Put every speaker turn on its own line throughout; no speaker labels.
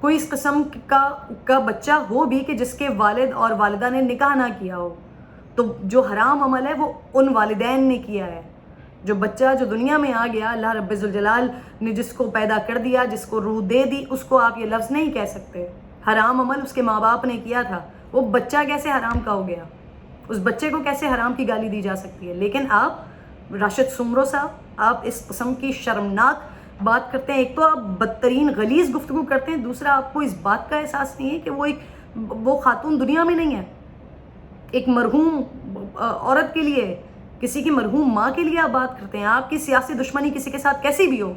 کوئی اس قسم کا بچہ ہو بھی کہ جس کے والد اور والدہ نے نکاح نہ کیا ہو، تو جو حرام عمل ہے وہ ان والدین نے کیا ہے. جو بچہ جو دنیا میں آ گیا، اللہ رب ذوالجلال نے جس کو پیدا کر دیا، جس کو روح دے دی، اس کو آپ یہ لفظ نہیں کہہ سکتے. حرام عمل اس کے ماں باپ نے کیا تھا، وہ بچہ کیسے حرام کا ہو گیا؟ اس بچے کو کیسے حرام کی گالی دی جا سکتی ہے؟ لیکن آپ راشد سومرو صاحب، آپ اس قسم کی شرمناک بات کرتے ہیں. ایک تو آپ بدترین غلیظ گفتگو کرتے ہیں، دوسرا آپ کو اس بات کا احساس نہیں ہے کہ وہ خاتون دنیا میں نہیں ہے. ایک مرحوم عورت کے لیے، کسی کی مرحوم ماں کے لیے آپ بات کرتے ہیں. آپ کی سیاسی دشمنی کسی کے ساتھ کیسی بھی ہو،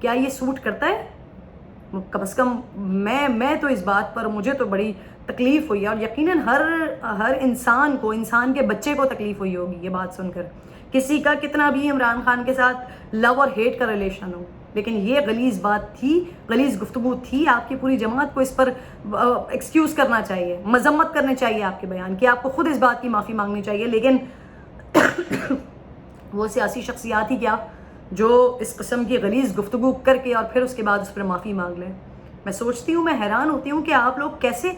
کیا یہ سوٹ کرتا ہے؟ کم از کم میں تو اس بات پر مجھے تو بڑی تکلیف ہوئی ہے، اور یقیناً ہر انسان کو، انسان کے بچے کو تکلیف ہوئی ہوگی یہ بات سن کر. کسی کا کتنا بھی عمران خان کے ساتھ لو اور ہیٹ کا ریلیشن ہو، لیکن یہ غلیظ بات تھی، غلیظ گفتگو تھی. آپ کی پوری جماعت کو اس پر ایکسکیوز کرنا چاہیے، مذمت کرنے چاہیے آپ کے بیان کی، آپ کو خود اس بات کی معافی مانگنی چاہیے. لیکن وہ سیاسی شخصیات ہی کیا جو اس قسم کی غلیظ گفتگو کر کے اور پھر اس کے بعد اس پر معافی مانگ لیں. میں سوچتی ہوں، میں حیران ہوتی ہوں کہ آپ لوگ کیسے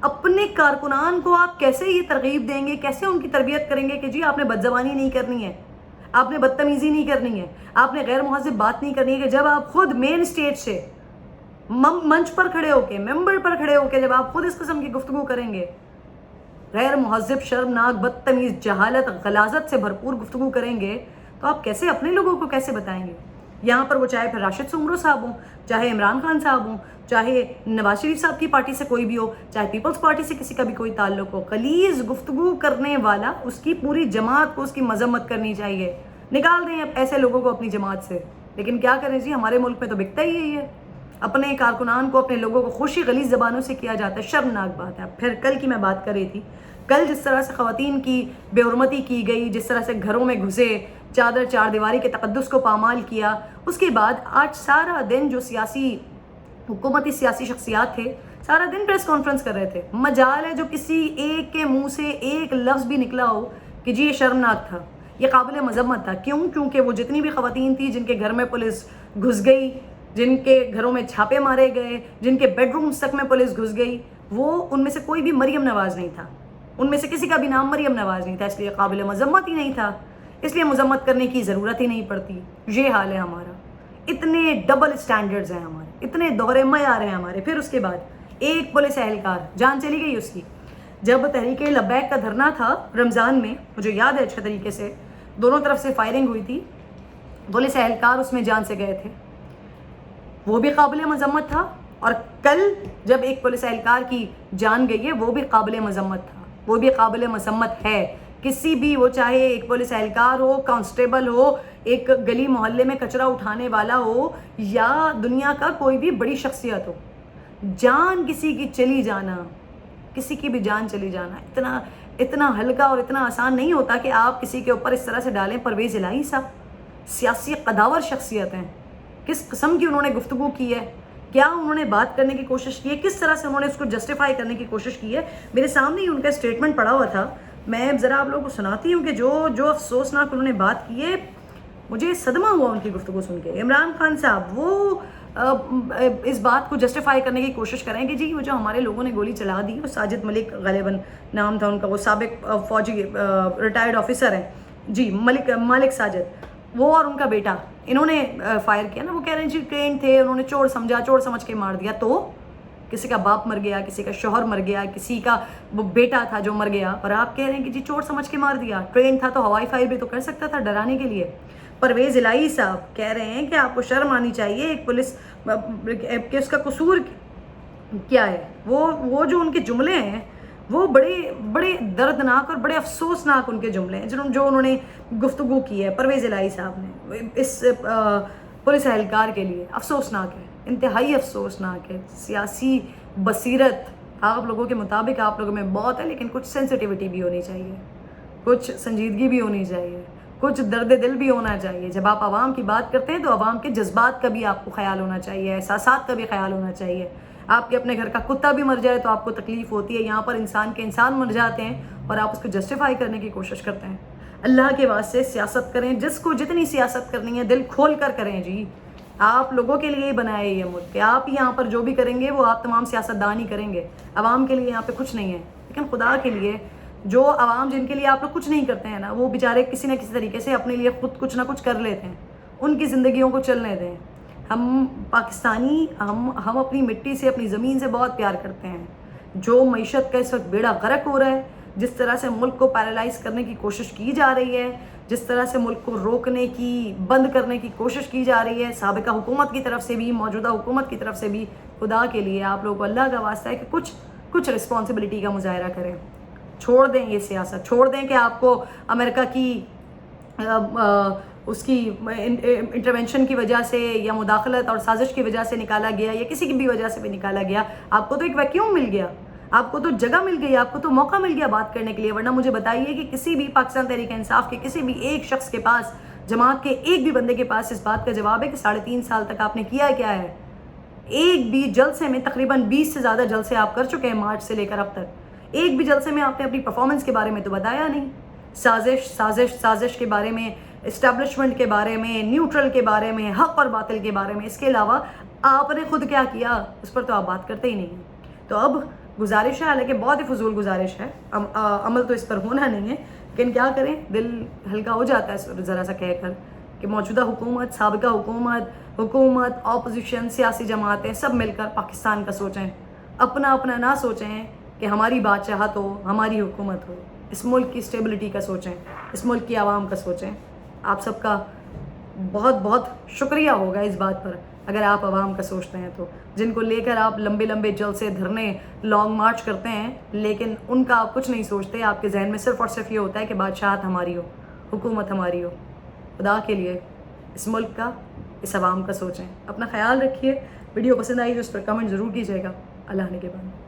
اپنے کارکنان کو آپ کیسے یہ ترغیب دیں گے، کیسے ان کی تربیت کریں گے کہ جی آپ نے بدزبانی نہیں کرنی ہے، آپ نے بدتمیزی نہیں کرنی ہے، آپ نے غیر مہذب بات نہیں کرنی ہے. کہ جب آپ خود مین اسٹیج سے منچ پر کھڑے ہو کے، ممبر پر کھڑے ہو کے جب آپ خود اس قسم کی گفتگو کریں گے، غیر مہذب، شرمناک، بدتمیز، جہالت، غلاظت سے بھرپور گفتگو کریں گے، تو آپ کیسے اپنے لوگوں کو کیسے بتائیں گے؟ یہاں پر وہ چاہے پھر راشد سومرو صاحب ہوں، چاہے عمران خان صاحب ہوں، چاہے نواز شریف صاحب کی پارٹی سے کوئی بھی ہو، چاہے پیپلز پارٹی سے کسی کا بھی کوئی تعلق ہو، غلیظ گفتگو کرنے والا، اس کی پوری جماعت کو اس کی مذمت کرنی چاہیے. نکال دیں ایسے لوگوں کو اپنی جماعت سے. لیکن کیا کریں جی، ہمارے ملک میں تو بکتا ہی یہی ہے. اپنے کارکنان کو، اپنے لوگوں کو خوشی غلیظ زبانوں سے کیا جاتا ہے. شرمناک بات ہے. پھر کل کی میں بات کر رہی تھی، کل جس طرح سے خواتین کی بے حرمتی کی گئی، جس طرح سے گھروں میں گھسے، چار دیواری کے تقدس کو پامال کیا، اس کے بعد آج سارا دن جو حکومتی سیاسی شخصیات تھے، سارا دن پریس کانفرنس کر رہے تھے. مجال ہے جو کسی ایک کے منہ سے ایک لفظ بھی نکلا ہو کہ جی یہ شرمناک تھا، یہ قابل مذمت تھا. کیونکہ وہ جتنی بھی خواتین تھیں جن کے گھر میں پولیس گھس گئی، جن کے گھروں میں چھاپے مارے گئے، جن کے بیڈ رومز تک میں پولیس گھس گئی، وہ ان میں سے کوئی بھی مریم نواز نہیں تھا، ان میں سے کسی کا بھی نام مریم نواز نہیں تھا. اس لیے قابل مذمت ہی نہیں تھا، اس لیے مذمت کرنے کی ضرورت ہی نہیں پڑتی. یہ حال ہے ہمارا. اتنے ڈبل سٹینڈرڈز ہیں ہمارے، اتنے دوہرے معیار ہیں ہمارے. پھر اس کے بعد ایک پولیس اہلکار جان چلی گئی اس کی. جب تحریک لبیک کا دھرنا تھا رمضان میں، مجھے یاد ہے اچھے طریقے سے، دونوں طرف سے فائرنگ ہوئی تھی، پولیس اہلکار اس میں جان سے گئے تھے، وہ بھی قابل مذمت تھا. اور کل جب ایک پولیس اہلکار کی جان گئی ہے، وہ بھی قابل مذمت تھا، وہ بھی قابل مذمت ہے. کسی بھی، وہ چاہے ایک پولیس اہلکار ہو، کانسٹیبل ہو، ایک گلی محلے میں کچرا اٹھانے والا ہو، یا دنیا کا کوئی بھی بڑی شخصیت ہو، جان کسی کی چلی جانا، کسی کی بھی جان چلی جانا اتنا ہلکا اور اتنا آسان نہیں ہوتا کہ آپ کسی کے اوپر اس طرح سے ڈالیں. پرویز الہی صاحب سیاسی قداور شخصیت ہیں، کس قسم کی انہوں نے گفتگو کی ہے، کیا انہوں نے بات کرنے کی کوشش کی ہے، کس طرح سے انہوں نے اس کو جسٹیفائی کرنے کی کوشش کی ہے. میرے سامنے ہی ان کا اسٹیٹمنٹ پڑا ہوا تھا، میں ذرا آپ لوگوں کو سناتی ہوں کہ جو افسوسناک انہوں نے بات کی ہے. مجھے صدمہ ہوا ان کی گفتگو سن کے. عمران خان صاحب وہ اس بات کو جسٹیفائی کرنے کی کوشش کریں کہ جی وہ جو ہمارے لوگوں نے گولی چلا دی، وہ ساجد ملک غالباً نام تھا ان کا، وہ سابق فوجی ریٹائرڈ آفیسر ہیں جی، ملک ساجد، وہ اور ان کا بیٹا، انہوں نے فائر کیا نا. وہ کہہ رہے ہیں جی ٹرین تھے، انہوں نے چور سمجھ کے مار دیا. تو کسی کا باپ مر گیا، کسی کا شوہر مر گیا، کسی کا وہ بیٹا تھا جو مر گیا، اور آپ کہہ رہے ہیں کہ جی چور سمجھ کے مار دیا. ٹرین تھا تو ہوائی فائر بھی تو کر سکتا تھا ڈرانے کے لیے. پرویز الہی صاحب کہہ رہے ہیں کہ آپ کو شرم آنی چاہیے، ایک پولیس کہ اس کا قصور کیا ہے. وہ جو ان کے جملے ہیں وہ بڑے دردناک اور بڑے افسوسناک ان کے جملے ہیں جو انہوں نے گفتگو کی ہے پرویز الہی صاحب نے اس پولیس اہلکار کے لیے. افسوسناک ہے، انتہائی افسوسناک ہے. سیاسی بصیرت آپ لوگوں کے مطابق آپ لوگوں میں بہت ہے، لیکن کچھ سینسٹیوٹی بھی ہونی چاہیے، کچھ سنجیدگی بھی ہونی چاہیے، کچھ درد دل بھی ہونا چاہیے. جب آپ عوام کی بات کرتے ہیں تو عوام کے جذبات کا بھی آپ کو خیال ہونا چاہیے، احساسات کا بھی خیال ہونا چاہیے. آپ کے اپنے گھر کا کتا بھی مر جائے تو آپ کو تکلیف ہوتی ہے، یہاں پر انسان مر جاتے ہیں اور آپ اس کو جسٹیفائی کرنے کی کوشش کرتے ہیں. اللہ کے واسطے سیاست کریں، جس کو جتنی سیاست کرنی ہے دل کھول کر کریں جی. آپ لوگوں کے لیے ہی بنایا ہے یہ ملک کہ آپ یہاں پر جو بھی کریں گے وہ آپ تمام سیاستدان ہی کریں گے. عوام کے لیے یہاں پہ کچھ نہیں ہے. لیکن خدا کے لیے جو عوام جن کے لیے آپ لوگ کچھ نہیں کرتے ہیں نا, وہ بیچارے کسی نہ کسی طریقے سے اپنے لیے خود کچھ نہ کچھ کر لیتے ہیں. ان کی زندگیوں کو چلنے دیں. ہم پاکستانی ہم اپنی مٹی سے, اپنی زمین سے بہت پیار کرتے ہیں. جو معیشت کا اس وقت بیڑا غرق ہو رہا ہے, جس طرح سے ملک کو پیرالائز کرنے کی کوشش کی جا رہی ہے, جس طرح سے ملک کو روکنے کی, بند کرنے کی کوشش کی جا رہی ہے سابقہ حکومت کی طرف سے بھی, موجودہ حکومت کی طرف سے بھی, خدا کے لیے آپ لوگوں کو اللہ کا واسطہ ہے کہ کچھ رسپانسبلٹی کا مظاہرہ کریں. چھوڑ دیں یہ سیاست, چھوڑ دیں کہ آپ کو امریکہ کی اس کی انٹرونشن کی وجہ سے یا مداخلت اور سازش کی وجہ سے نکالا گیا, یا کسی کی بھی وجہ سے بھی نکالا گیا. آپ کو تو ایک ویکیوم مل گیا, آپ کو تو جگہ مل گئی, آپ کو تو موقع مل گیا بات کرنے کے لیے. ورنہ مجھے بتائیے کہ کسی بھی پاکستان تحریک انصاف کے کسی بھی ایک شخص کے پاس, جماعت کے ایک بھی بندے کے پاس اس بات کا جواب ہے کہ 3.5 سال تک آپ نے کیا کیا ہے. ایک بھی جلسے میں, تقریباً 20 سے زیادہ جلسے آپ کر چکے ہیں مارچ سے لے کر اب تک, ایک بھی جلسے میں آپ نے اپنی پرفارمنس کے بارے میں تو بتایا نہیں. سازش کے بارے میں, اسٹیبلشمنٹ کے بارے میں, نیوٹرل کے بارے میں, حق اور باطل کے بارے میں, اس کے علاوہ آپ نے خود کیا کیا اس پر تو آپ بات کرتے ہی نہیں ہیں. تو اب گزارش ہے, حالانکہ بہت ہی فضول گزارش ہے, عمل تو اس پر ہونا نہیں ہے, لیکن کیا کریں, دل ہلکا ہو جاتا ہے ذرا سا کہہ کر کہ موجودہ حکومت, سابقہ حکومت, اپوزیشن, سیاسی جماعتیں سب مل کر پاکستان کا سوچیں, اپنا نہ سوچیں کہ ہماری بادشاہت ہو, ہماری حکومت ہو. اس ملک کی اسٹیبلٹی کا سوچیں, اس ملک کی عوام کا سوچیں. آپ سب کا بہت شکریہ ہوگا اس بات پر اگر آپ عوام کا سوچتے ہیں تو, جن کو لے کر آپ لمبے جلسے, دھرنے, لانگ مارچ کرتے ہیں, لیکن ان کا آپ کچھ نہیں سوچتے. آپ کے ذہن میں صرف اور صرف یہ ہوتا ہے کہ بادشاہت ہماری ہو, حکومت ہماری ہو. خدا کے لیے اس ملک کا, اس عوام کا سوچیں. اپنا خیال رکھیے. ویڈیو پسند آئی تو اس پر کمنٹ ضرور کیجیے گا. اللہ نے کے بعد.